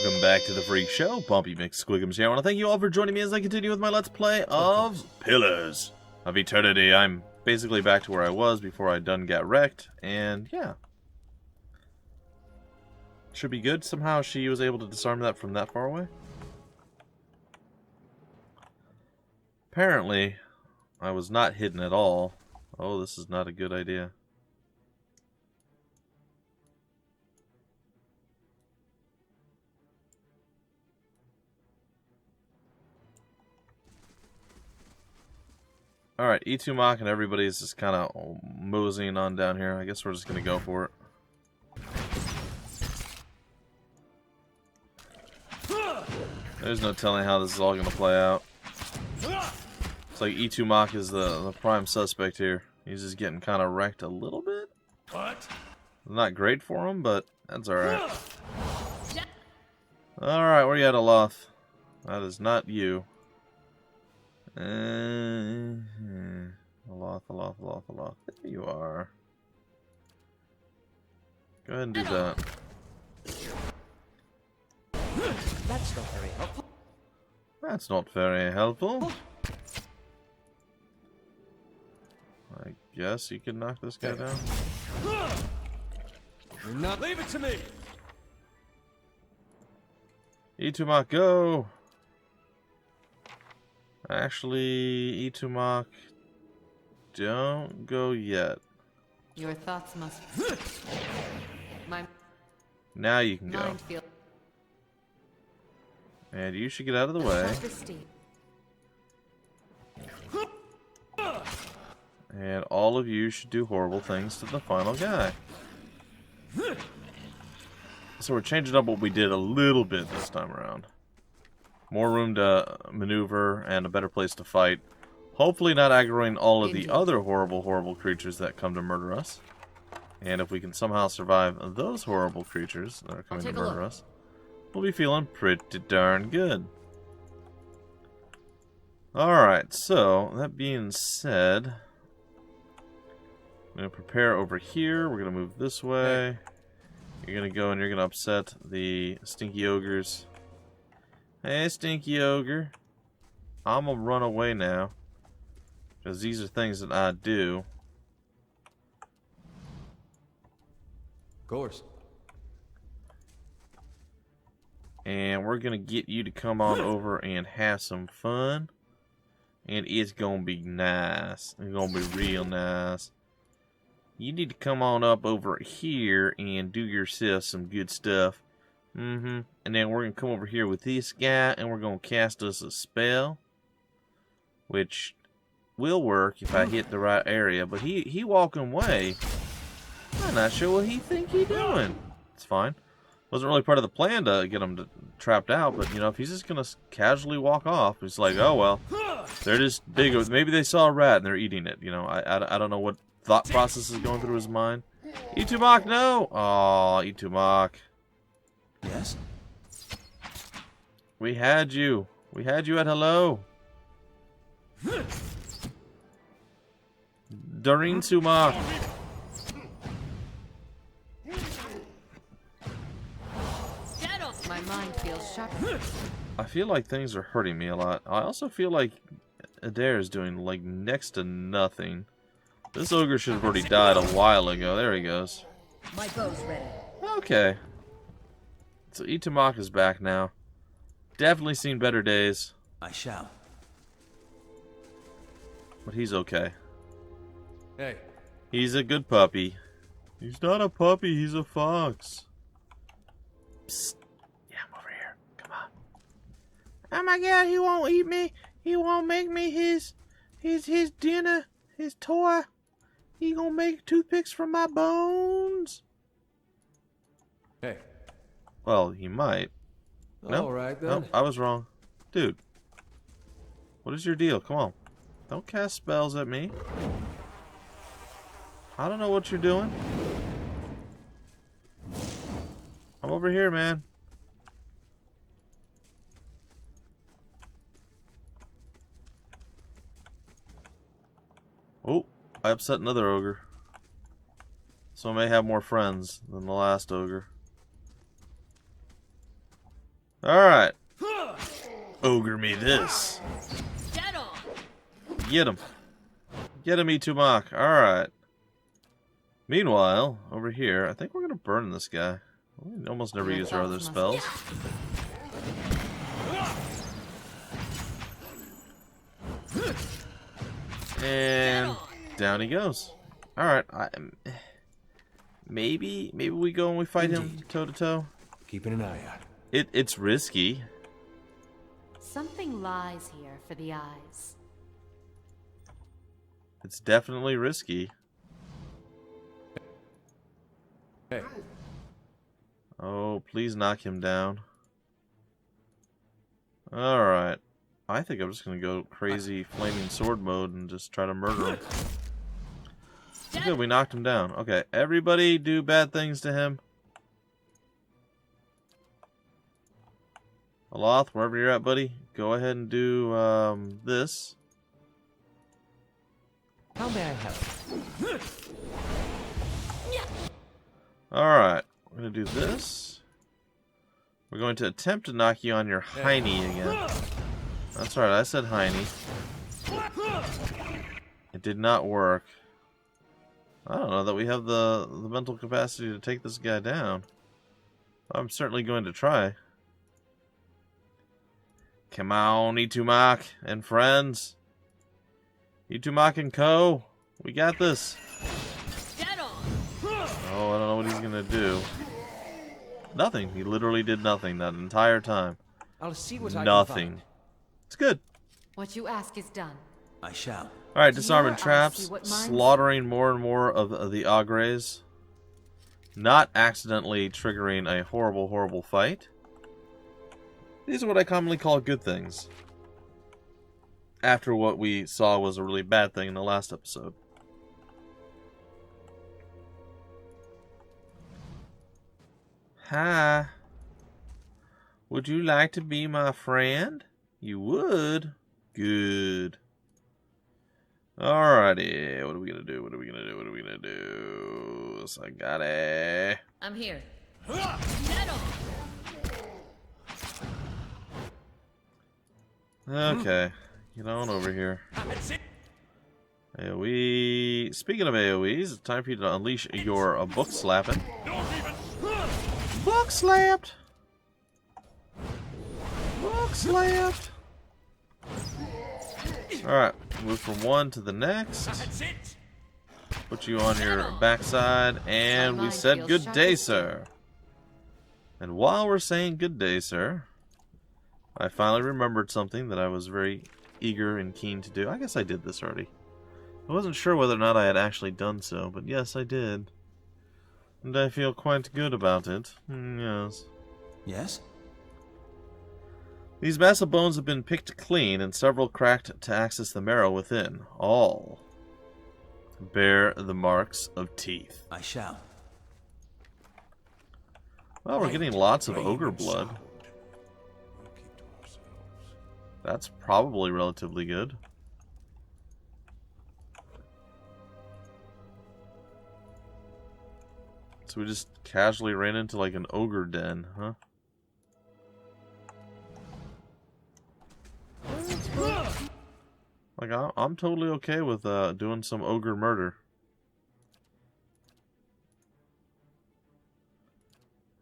welcome back to the Freak Show. Bumpy McSquigums here. I want to thank you all for joining me as I continue with my Let's Play of Pillars of Eternity. I'm basically back to where I was before I done got wrecked, and yeah. Should be good. Somehow she was able to disarm that from that far away. Apparently, I was not hidden at all. Oh, this is not a good idea. Alright, E2 Mach and everybody's just kind of moseying on down here. I guess we're just going to go for it. There's no telling how this is all going to play out. It's like E2 Mach is the prime suspect here. He's just getting kind of wrecked a little bit. What? Not great for him, but that's alright. Alright, where you at, Aloth? That is not you. Aloth. There you are. Go ahead and do that. That's not very helpful. That's not very helpful. I guess you can knock this guy down. Not leave it to me. E2 Mach, go! Actually, E2 Mach, don't go yet. Your thoughts must. My now you can go. mind feel. And you should get out of the way. And all of you should do horrible things to the final guy. So we're changing up what we did a little bit this time around. More room to maneuver and a better place to fight. Hopefully not aggroing all of the other horrible creatures that come to murder us. And if we can somehow survive those horrible creatures that are coming to murder us, we'll be feeling pretty darn good. Alright, so that being said, I'm going to prepare over here. We're going to move this way. You're going to go and you're going to upset the stinky ogres. Hey, stinky ogre. I'm going to run away now, because these are things that I do. Of course. And we're going to get you to come on over and have some fun. And it's going to be nice. It's going to be real nice. You need to come on up over here and do yourself some good stuff. And then we're going to come over here with this guy and we're going to cast us a spell. Which will work if I hit the right area. But he walking away. I'm not sure what he think he doing. It's fine. Wasn't really part of the plan to get him trapped out, but you know, if he's just gonna casually walk off, it's like, oh well, they're just big. Maybe they saw a rat and they're eating it. You know, I don't know what thought process is going through his mind. E2 Mach, no! Aw, E2 Mach. Yes. We had you. We had you at hello. Doreen Sumak. My mind feels sharp. I feel like things are hurting me a lot. I also feel like Adair is doing like next to nothing. This ogre should have already died a while ago. There he goes. My bow's ready. Okay. So E2 Mach is back now. Definitely seen better days. I shall. But he's okay. Hey. He's a good puppy. He's not a puppy, he's a fox. Psst. Oh my god, he won't eat me. He won't make me his dinner, his toy. He gonna make toothpicks from my bones. Hey. Well, he might. No, Alright then. No, I was wrong. Dude. What is your deal? Come on. Don't cast spells at me. I don't know what you're doing. I'm over here, man. Oh, I upset another ogre. So I may have more friends than the last ogre. Alright. Ogre me this. Dead on. Get him. Get him, Itumak. Alright. Meanwhile, over here, I think we're going to burn this guy. We almost never use our other spells. And down he goes. Alright. Maybe we go and we fight him toe to toe. Keeping an eye out. It's risky. Something lies here for the eyes. It's definitely risky. Hey. Oh, please knock him down. Alright. I think I'm just going to go crazy flaming sword mode and just try to murder him. Good, we knocked him down. Okay, everybody do bad things to him. Aloth, wherever you're at, buddy, go ahead and do this. How may I help? Alright, we're going to do this. We're going to attempt to knock you on your hiney again. That's right, I said hiney. It did not work. I don't know that we have the mental capacity to take this guy down. I'm certainly going to try. Come on, Itumak and friends. Itumak and co. We got this. Oh, I don't know what he's gonna do. Nothing. He literally did nothing that entire time. I'll see what I can Nothing. find. It's good. What you ask is done. I shall. Alright, disarming Your eyes traps, see what mine slaughtering more and more of the ogres. Not accidentally triggering a horrible, horrible fight. These are what I commonly call good things. After what we saw was a really bad thing in the last episode. Hi. Would you like to be my friend? You would? Good. Alrighty. What are we gonna do? What are we gonna do? What are we gonna do? Sagare. I'm here. Okay. Get on over here. AoE. Speaking of AoEs, it's time for you to unleash your book slapping. Book slapped! Book slapped! Alright, move from one to the next. Put you on your backside, and we said good day, sir. And while we're saying good day, sir, I finally remembered something that I was very eager and keen to do. I guess I did this already. I wasn't sure whether or not I had actually done so, but yes, I did. And I feel quite good about it. Yes. Yes? These massive bones have been picked clean, and several cracked to access the marrow within. All bear the marks of teeth. I shall. Well, we're getting lots of ogre blood. That's probably relatively good. So we just casually ran into like an ogre den, huh? Like, I'm totally okay with doing some ogre murder.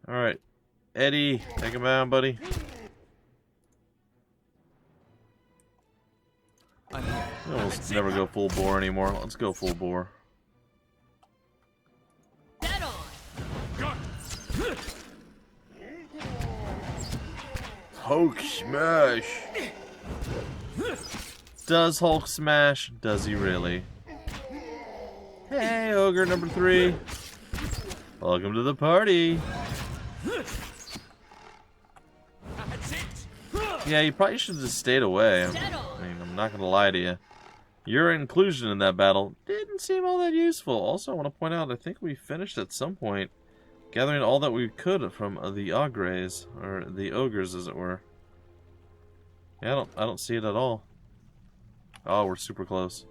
Alright. Eddie, take him down, buddy. We'll never go full bore anymore. Let's go full bore. Hulk smash! Does Hulk smash? Does he really? Hey, ogre number 3. Welcome to the party. Yeah, you probably should have just stayed away. I mean, I'm not gonna lie to you. Your inclusion in that battle didn't seem all that useful. Also, I want to point out, I think we finished at some point gathering all that we could from the ogres, or the ogres, as it were. Yeah, I don't see it at all. Oh, we're super close.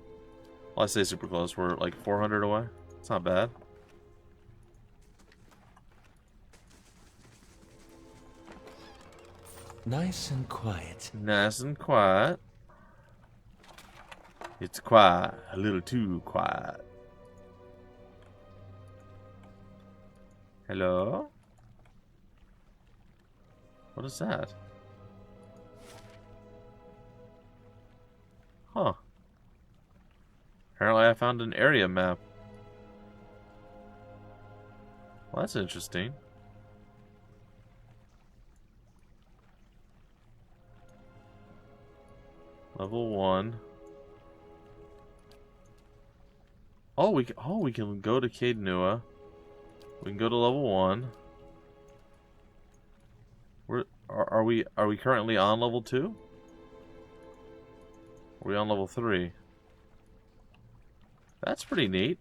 Well, I say super close. We're like 400 away. It's not bad. Nice and quiet. Nice and quiet. It's quiet. A little too quiet. Hello? What is that? Huh. Apparently I found an area map. Well, that's interesting. Level 1. Oh, we can go to Caed Nua. We can go to level 1. Are we currently on level 2? Are we on level 3? That's pretty neat.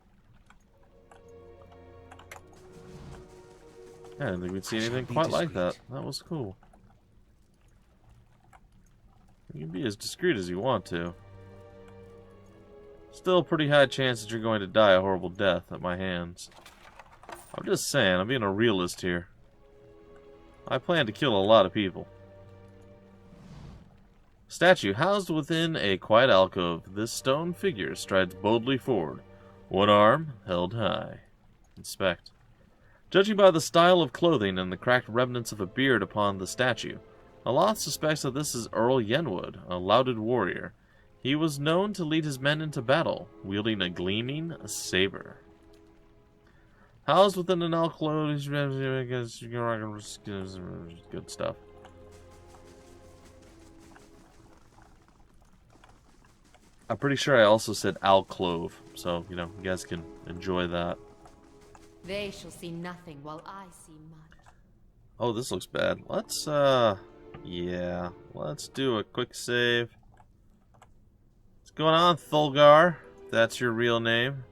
Yeah, I didn't think we'd see anything quite like that. That was cool. You can be as discreet as you want to. Still a pretty high chance that you're going to die a horrible death at my hands. I'm just saying, I'm being a realist here. I plan to kill a lot of people. Statue housed within a quiet alcove, this stone figure strides boldly forward, one arm held high. Inspect. Judging by the style of clothing and the cracked remnants of a beard upon the statue, Aloth suspects that this is Earl Yenwood, a lauded warrior. He was known to lead his men into battle, wielding a gleaming saber. Housed within an alcove, good stuff. I'm pretty sure I also said alcove, so, you know, you guys can enjoy that. They shall see nothing while I see much. Oh, this looks bad. Let's, yeah, let's do a quick save. What's going on, Thulgar? If that's your real name.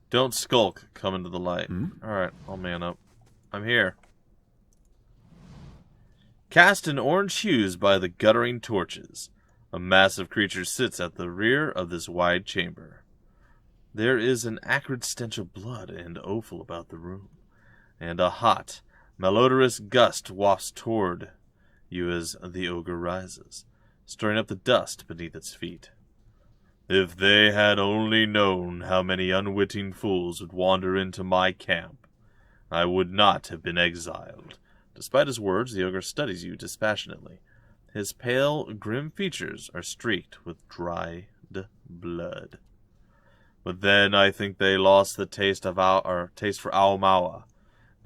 Don't skulk. Come into the light. Alright, I'll man up. I'm here. Cast in orange hues by the guttering torches, a massive creature sits at the rear of this wide chamber. There is an acrid stench of blood and offal about the room, and a hot, malodorous gust wafts toward you as the ogre rises, stirring up the dust beneath its feet. If they had only known how many unwitting fools would wander into my camp, I would not have been exiled. Despite his words, the ogre studies you dispassionately. His pale, grim features are streaked with dried blood. But then I think they lost the taste for Aomawa,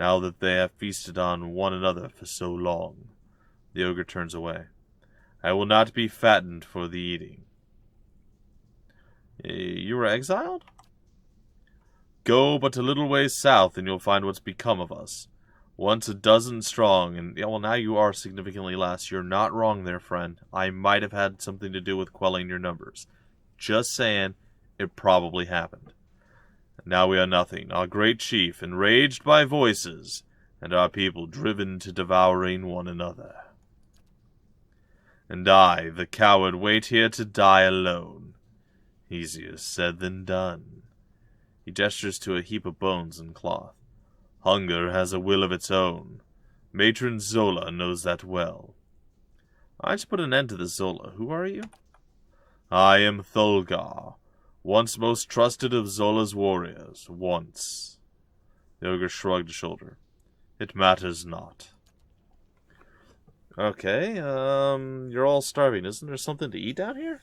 now that they have feasted on one another for so long. The ogre turns away. I will not be fattened for the eating. You were exiled? Go but a little ways south and you'll find what's become of us. Once a dozen strong, and yeah, well, now you are significantly less. You're not wrong there, friend. I might have had something to do with quelling your numbers. Just saying, it probably happened. Now we are nothing. Our great chief, enraged by voices, and our people driven to devouring one another. And I, the coward, wait here to die alone. Easier said than done. He gestures to a heap of bones and cloth. Hunger has a will of its own. Matron Zola knows that well. I should put an end to this, Zola. Who are you? I am Thulgar, once most trusted of Zola's warriors. Once. The ogre shrugged a shoulder. It matters not. Okay, you're all starving. Isn't there something to eat down here?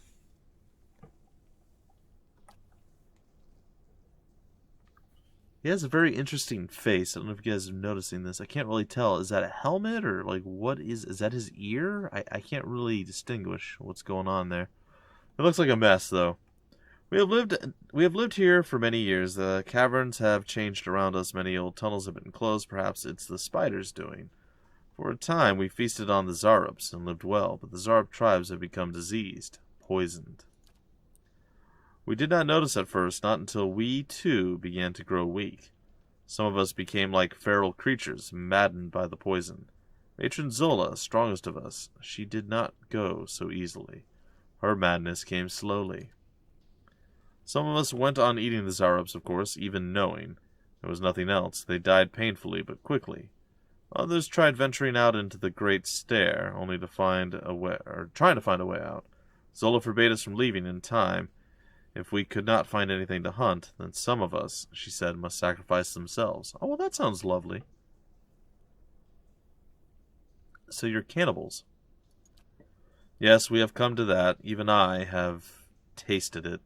He has a very interesting face. I don't know if you guys are noticing this. I can't really tell. Is that a helmet or like what is that his ear? I can't really distinguish what's going on there. It looks like a mess though. We have lived here for many years. The caverns have changed around us. Many old tunnels have been closed. Perhaps it's the spiders' doing. For a time we feasted on the Zarups and lived well, but the Zarup tribes have become diseased, poisoned. We did not notice at first, not until we, too, began to grow weak. Some of us became like feral creatures, maddened by the poison. Matron Zola, strongest of us, she did not go so easily. Her madness came slowly. Some of us went on eating the Zarups, of course, even knowing. There was nothing else. They died painfully but quickly. Others tried venturing out into the great stair, only to find a way, or trying to find a way out. Zola forbade us from leaving in time. If we could not find anything to hunt, then some of us, she said, must sacrifice themselves. Oh, well, that sounds lovely. So you're cannibals. Yes, we have come to that. Even I have tasted it.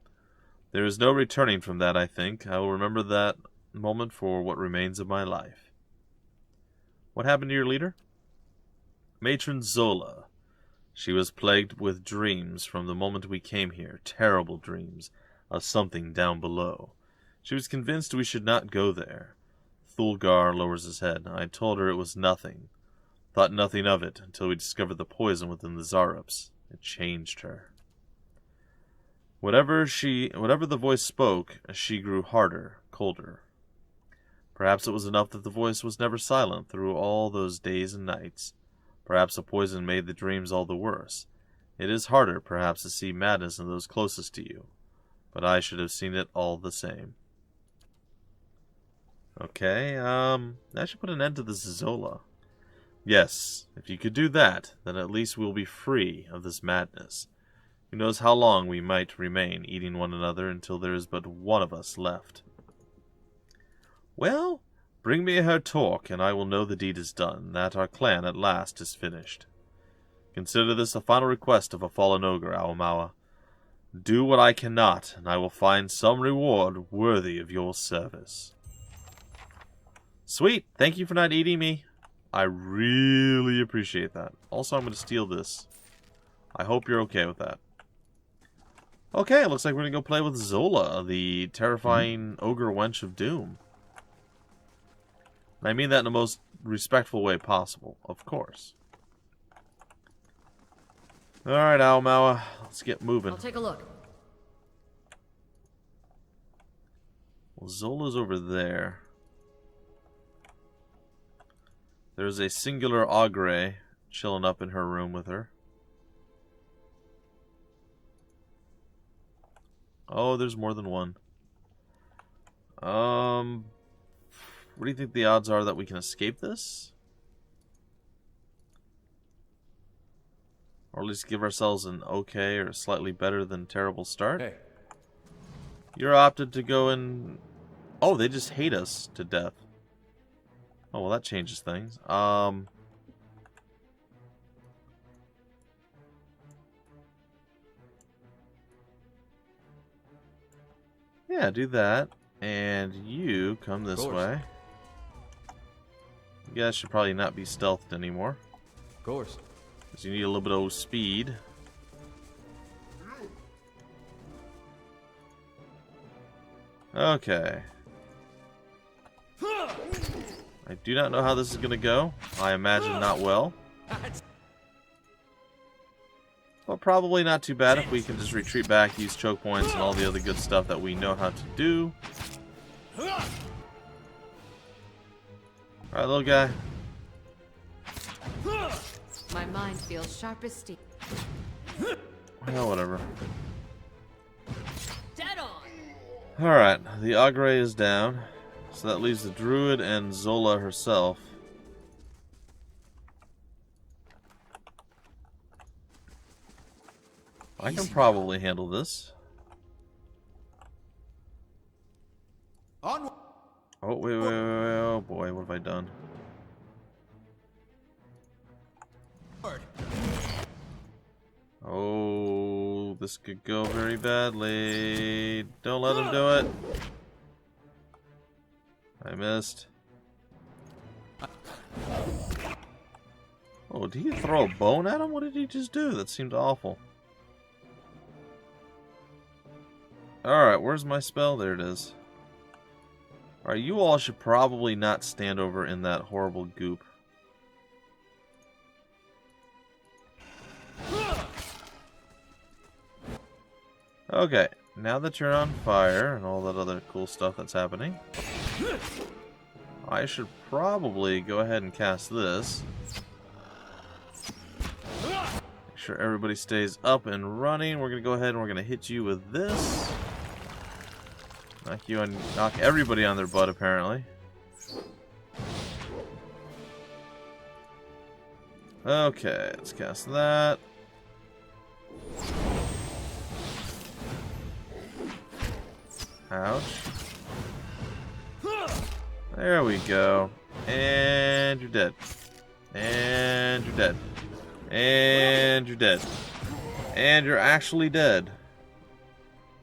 There is no returning from that, I think. I will remember that moment for what remains of my life. What happened to your leader? Matron Zola. She was plagued with dreams from the moment we came here. Terrible dreams of something down below. She was convinced we should not go there. Thulgar lowers his head. I told her it was nothing. Thought nothing of it until we discovered the poison within the Zarups. It changed her. Whatever the voice spoke, she grew harder, colder. Perhaps it was enough that the voice was never silent through all those days and nights. Perhaps the poison made the dreams all the worse. It is harder, perhaps, to see madness in those closest to you. But I should have seen it all the same. Okay, I should put an end to this Zola. Yes, if you could do that, then at least we'll be free of this madness. Who knows how long we might remain eating one another until there is but one of us left. Well, bring me her torque, and I will know the deed is done, that our clan at last is finished. Consider this a final request of a fallen ogre, Aomawa. Do what I cannot, and I will find some reward worthy of your service. Sweet, thank you for not eating me. I really appreciate that. Also, I'm going to steal this. I hope you're okay with that. Okay, it looks like we're going to go play with Zola, the terrifying ogre wench of doom. And I mean that in the most respectful way possible, of course. Alright, Aomawa, let's get moving. I'll take a look. Well, Zola's over there. There's a singular ogre chilling up in her room with her. Oh, there's more than one. What do you think the odds are that we can escape this? Or at least give ourselves an okay or slightly better than terrible start? Hey. You're opted to go in... Oh, they just hate us to death. Oh, well, that changes things. Yeah, do that. And you come this way. You guys should probably not be stealthed anymore. Of course. Because you need a little bit of speed. Okay. I do not know how this is going to go. I imagine not well. But probably not too bad if we can just retreat back, use choke points, and all the other good stuff that we know how to do. Alright, little guy. My mind feels sharp as steel. Well, whatever. Dead on. Alright, the ogre is down. So that leaves the druid and Zola herself. I can probably handle this. Onward. Oh, wait, oh boy, what have I done? Oh, this could go very badly. Don't let him do it. I missed. Oh, did he throw a bone at him? What did he just do? That seemed awful. Alright, where's my spell? There it is. Alright, you all should probably not stand over in that horrible goop. Okay, now that you're on fire and all that other cool stuff that's happening, I should probably go ahead and cast this. Make sure everybody stays up and running. We're going to go ahead and we're going to hit you with this. Knock everybody on their butt, apparently. Okay, let's cast that. Ouch. There we go. And you're dead. And you're dead. And you're dead. And you're actually dead.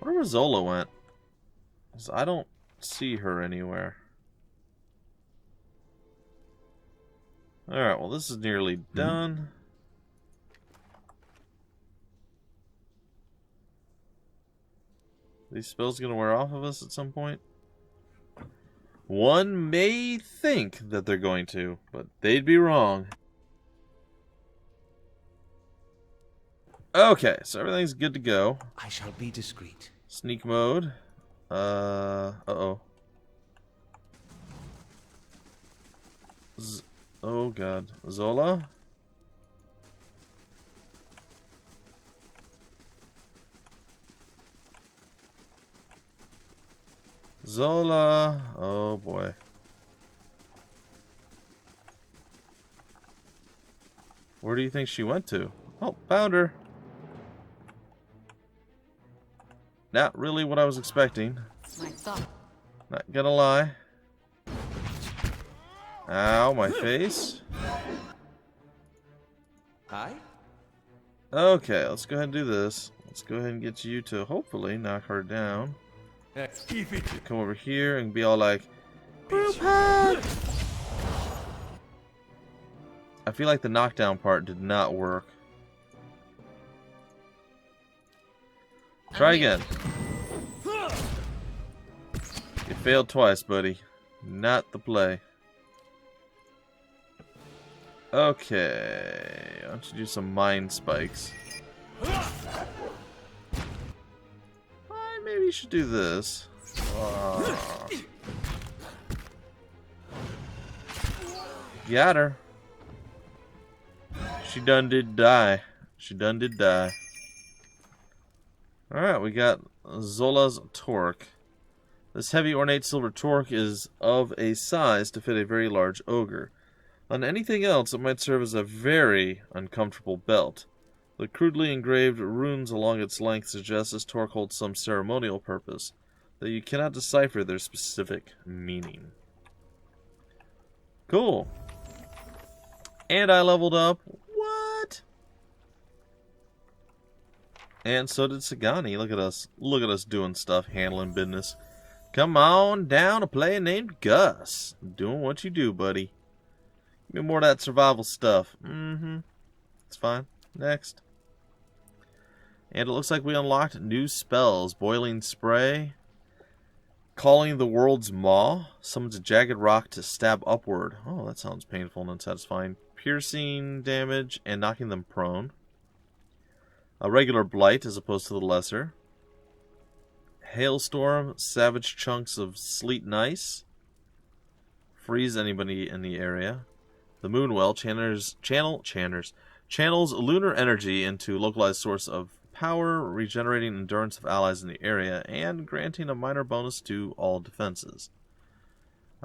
I wonder where Zola went. 'Cause I don't see her anywhere. Alright, well this is nearly done. These spells gonna wear off of us at some point? One may think that they're going to, but they'd be wrong. Okay, so everything's good to go. I shall be discreet. Sneak mode. Uh-oh. Oh god. Zola? Zola! Oh boy. Where do you think she went to? Oh, found her. Not really what I was expecting. My thought. Not gonna lie. Ow, my face. Aye? Okay, let's go ahead and do this. Let's go ahead and get you to hopefully knock her down. Come over here and be all like, group hug! I feel like the knockdown part did not work. Try again. You failed twice, buddy. Not the play. Okay. Why don't you do some mind spikes? Maybe you should do this. Got her. She done did die. She done did die. Alright, we got Zola's Torque. This heavy ornate silver torque is of a size to fit a very large ogre. On anything else, it might serve as a very uncomfortable belt. The crudely engraved runes along its length suggest this torque holds some ceremonial purpose, though you cannot decipher their specific meaning. Cool. And I leveled up. What? And so did Sagani. Look at us. Look at us doing stuff, handling business. Come on down, a player named Gus. Doing what you do, buddy. Give me more of that survival stuff. It's fine. Next. And it looks like we unlocked new spells. Boiling Spray. Calling the World's Maw. Summons a jagged rock to stab upward. Oh, that sounds painful and unsatisfying. Piercing damage and knocking them prone. A regular Blight as opposed to the lesser. Hailstorm. Savage chunks of sleet and ice. Freeze anybody in the area. The Moonwell channels lunar energy into localized source of power, regenerating endurance of allies in the area, and granting a minor bonus to all defenses.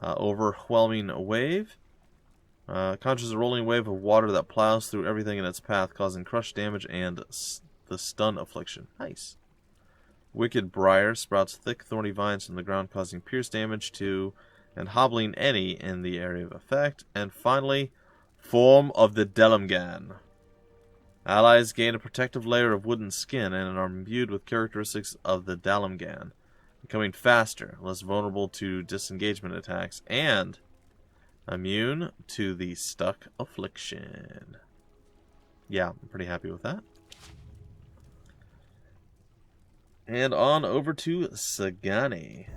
Overwhelming Wave. Conjures a rolling wave of water that plows through everything in its path, causing crush damage and the stun affliction. Nice. Wicked Briar sprouts thick, thorny vines from the ground, causing pierce damage to and hobbling any in the area of effect. And finally, Form of the Delamgan. Allies gain a protective layer of wooden skin and are imbued with characteristics of the Dalamgan, becoming faster, less vulnerable to disengagement attacks, and immune to the Stuck Affliction. Yeah, I'm pretty happy with that. And on over to Sagani.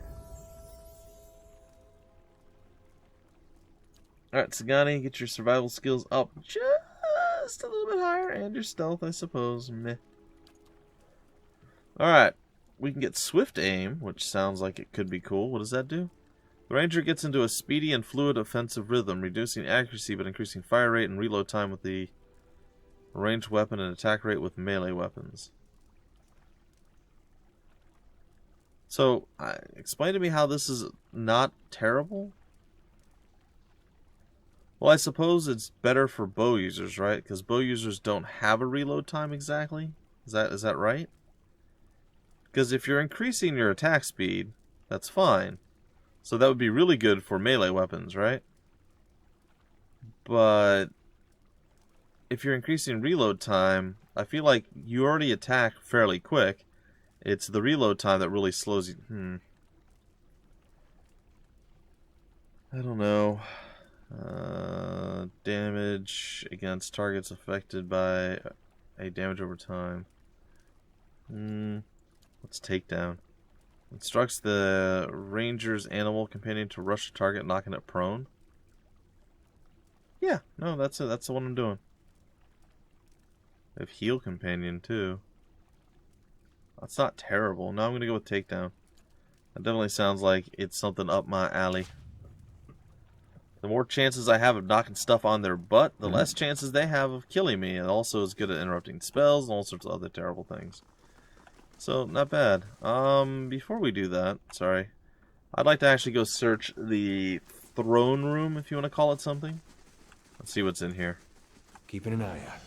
Alright, Sagani, get your survival skills up just a little bit higher, and your stealth, I suppose. Meh. Alright, we can get Swift Aim, which sounds like it could be cool. What does that do? The Ranger gets into a speedy and fluid offensive rhythm, reducing accuracy but increasing fire rate and reload time with the ranged weapon and attack rate with melee weapons. So, explain to me how this is not terrible? Well, I suppose it's better for bow users, right? Because bow users don't have a reload time exactly. Is that right? Because if you're increasing your attack speed, that's fine. So that would be really good for melee weapons, right? But if you're increasing reload time, I feel like you already attack fairly quick. It's the reload time that really slows you. I don't know. Damage against targets affected by a damage over time. Let's take down. Instructs the ranger's animal companion to rush the target, knocking it prone. Yeah, no, that's it. That's the one I'm doing. I have heal companion too. That's not terrible. No, I'm gonna go with takedown. That definitely sounds like it's something up my alley. The more chances I have of knocking stuff on their butt, the less chances they have of killing me. And also is good at interrupting spells and all sorts of other terrible things. So, not bad. Before we do that, sorry, I'd like to actually go search the throne room, if you want to call it something. Let's see what's in here. Keeping an eye out.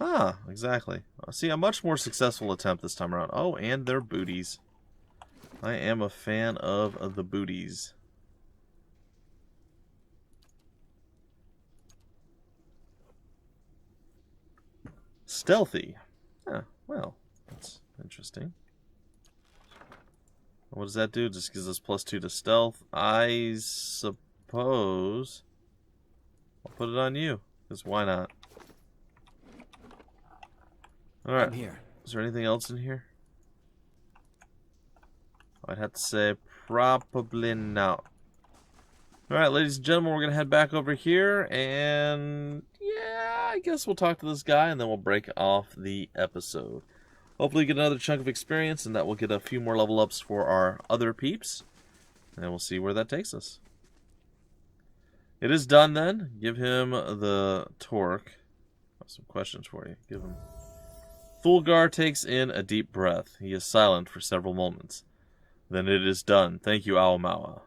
Ah, exactly. See, a much more successful attempt this time around. Oh, and their booties. I am a fan of the booties. Stealthy. Huh, well, that's interesting. What does that do? Just gives us +2 to stealth. I suppose I'll put it on you, because why not? Alright. I'm here. Is there anything else in here? I'd have to say probably not. Alright, ladies and gentlemen, we're going to head back over here, and yeah, I guess we'll talk to this guy, and then we'll break off the episode. Hopefully get another chunk of experience, and that will get a few more level ups for our other peeps, and we'll see where that takes us. It is done then. Give him the torque. I have some questions for you. Give him. Thulgar takes in a deep breath. He is silent for several moments. Then it is done. Thank you, Aomawa.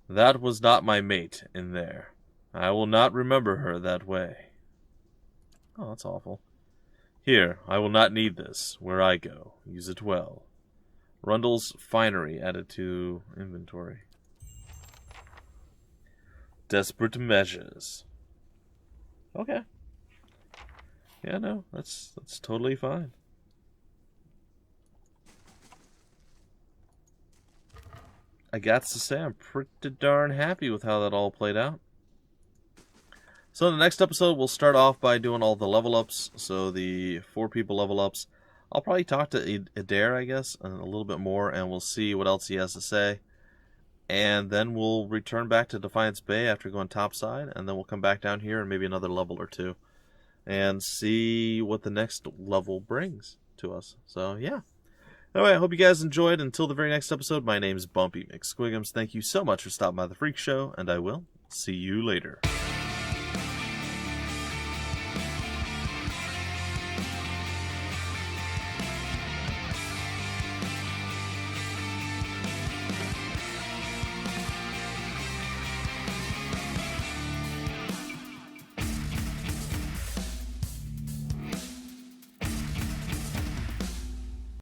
That was not my mate in there. I will not remember her that way. Oh, that's awful. Here, I will not need this. Where I go, use it well. Rundle's finery added to inventory. Desperate measures. Okay. Yeah, no, that's totally fine. I got to say, I'm pretty darn happy with how that all played out. So in the next episode, we'll start off by doing all the level ups. So the 4 people level ups. I'll probably talk to Adair, I guess, a little bit more, and we'll see what else he has to say. And then we'll return back to Defiance Bay after going topside, and then we'll come back down here and maybe another level or 2. And see what the next level brings to us. So, yeah. Anyway, I hope you guys enjoyed. Until the very next episode, my name's Bumpy McSquigums. Thank you so much for stopping by the Freak Show, and I will see you later.